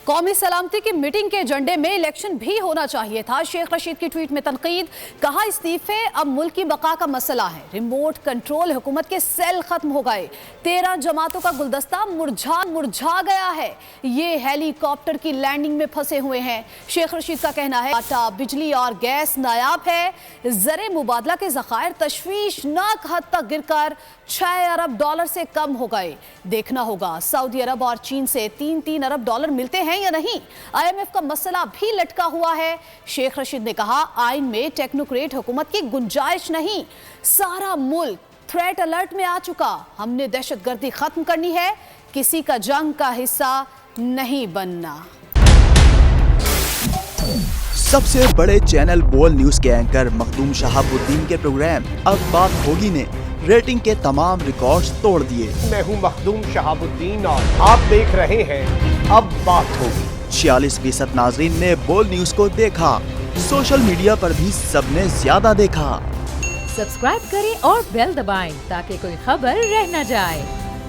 कौमी सलामती की मीटिंग के एजेंडे में इलेक्शन भी होना चाहिए था। शेख रशीद की ट्वीट में तनकीद, कहा इस्तीफे अब मुल्क की बका का मसला है। रिमोट कंट्रोल हुकूमत के सेल खत्म हो गए। 13 जमातों का गुलदस्ता मुरझा गया है। ये हेलीकॉप्टर की लैंडिंग में फंसे हुए हैं। शेख रशीद का कहना है आटा, बिजली और गैस नायाब है। ज़रे मुबादला के ज़खायर तशवीशनाक हद तक गिरकर 6 अरब डॉलर से कम हो गए। देखना होगा सऊदी अरब और चीन से 3-3 अरब डॉलर मिलते हैं या नहीं। IMF का मसला भी लटका हुआ है। शेख रशीद ने कहा, आइन में टेक्नोक्रेट हुकूमत की गुंजाइश नहीं। सारा मुल्क थ्रेट अलर्ट में आ चुका। हमने दहशतगर्दी खत्म करनी है, किसी का जंग का हिस्सा नहीं बनना। सबसे बड़े चैनल बोल न्यूज के एंकर मखदूम शहाबुद्दीन के प्रोग्राम अब बात होगी ने रेटिंग के तमाम रिकॉर्ड्स तोड़ दिए। मैं हूं मखदूम शहाबुद्दीन और आप देख रहे हैं अब बात होगी। 46% नाजरीन ने बोल न्यूज को देखा। सोशल मीडिया पर भी सबने ज्यादा देखा। सब्सक्राइब करें और बेल दबाएं ताकि कोई खबर रह न जाए।